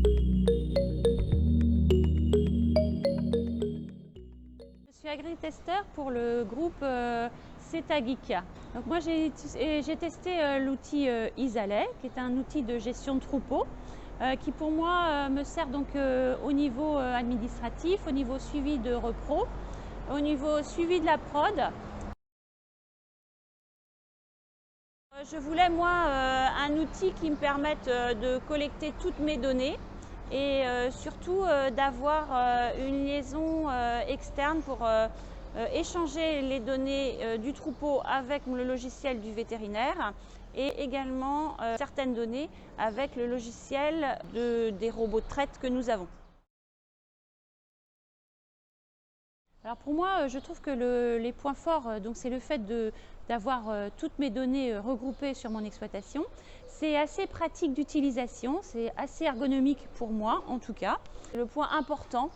Je suis agritesteur pour le groupe Cetageek. Donc moi j'ai testé l'outil Isaley, qui est un outil de gestion de troupeaux, qui pour moi me sert donc au niveau administratif, au niveau suivi de repro, au niveau suivi de la prod. Je voulais moi un outil qui me permette de collecter toutes mes données et surtout d'avoir une liaison externe pour échanger les données du troupeau avec le logiciel du vétérinaire et également certaines données avec le logiciel des robots de traite que nous avons. Alors pour moi, je trouve que les points forts, c'est le fait d'avoir toutes mes données regroupées sur mon exploitation. C'est assez pratique d'utilisation, c'est assez ergonomique pour moi en tout cas. Le point important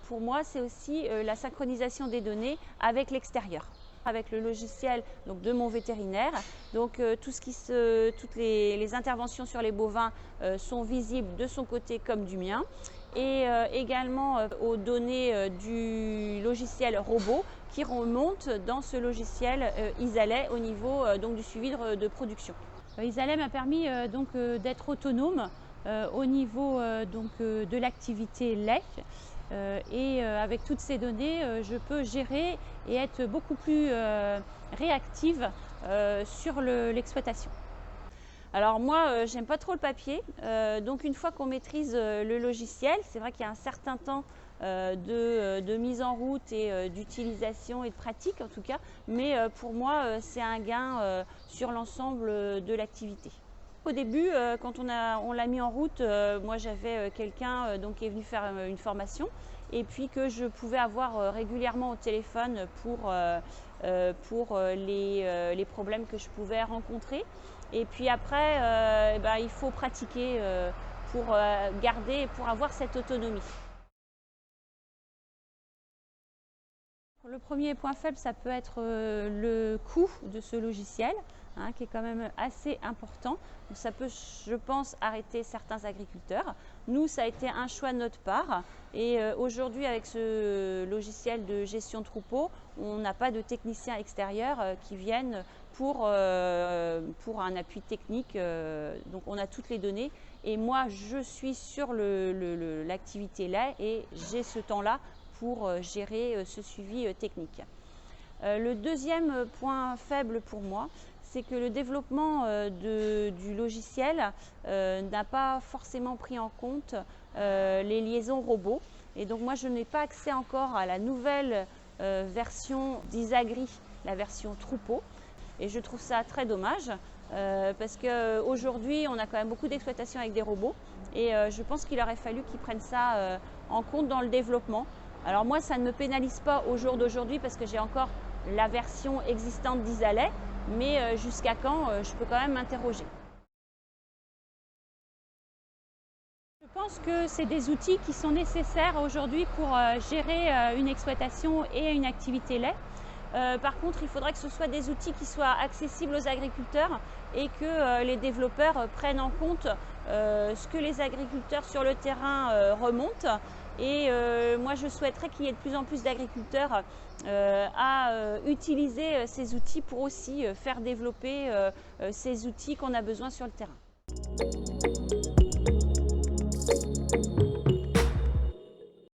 pour moi, c'est aussi la synchronisation des données avec l'extérieur, avec le logiciel donc, de mon vétérinaire. Donc toutes les interventions sur les bovins sont visibles de son côté comme du mien. Et également aux données du logiciel robot qui remontent dans ce logiciel Isaley au niveau du suivi de production. Isaley m'a permis d'être autonome au niveau de l'activité lait. Et avec toutes ces données, je peux gérer et être beaucoup plus réactive sur l'exploitation. Alors moi, j'aime pas trop le papier, donc une fois qu'on maîtrise le logiciel, c'est vrai qu'il y a un certain temps de mise en route et d'utilisation et de pratique en tout cas, mais pour moi, c'est un gain sur l'ensemble de l'activité. Au début, quand on l'a mis en route, moi j'avais quelqu'un qui est venu faire une formation et puis que je pouvais avoir régulièrement au téléphone pour les problèmes que je pouvais rencontrer. Et puis après, il faut pratiquer pour garder, pour avoir cette autonomie. Le premier point faible, ça peut être le coût de ce logiciel, qui est quand même assez important. Donc ça peut, je pense, arrêter certains agriculteurs. Nous, ça a été un choix de notre part. Et aujourd'hui, avec ce logiciel de gestion de troupeau, on n'a pas de techniciens extérieurs qui viennent pour un appui technique. Donc on a toutes les données. Et moi, je suis sur l'activité lait et j'ai ce temps-là pour gérer ce suivi technique. Le deuxième point faible pour moi, c'est que le développement du logiciel n'a pas forcément pris en compte les liaisons robots. Et donc moi, je n'ai pas accès encore à la nouvelle version d'Isagri, la version troupeau. Et je trouve ça très dommage parce qu'aujourd'hui, on a quand même beaucoup d'exploitations avec des robots. Et je pense qu'il aurait fallu qu'ils prennent ça en compte dans le développement. Alors moi, ça ne me pénalise pas au jour d'aujourd'hui parce que j'ai encore la version existante d'Isaley, mais jusqu'à quand, je peux quand même m'interroger. Je pense que c'est des outils qui sont nécessaires aujourd'hui pour gérer une exploitation et une activité lait. Par contre, il faudrait que ce soit des outils qui soient accessibles aux agriculteurs et que les développeurs prennent en compte ce que les agriculteurs sur le terrain remontent. Et moi, je souhaiterais qu'il y ait de plus en plus d'agriculteurs à utiliser ces outils pour aussi faire développer ces outils qu'on a besoin sur le terrain.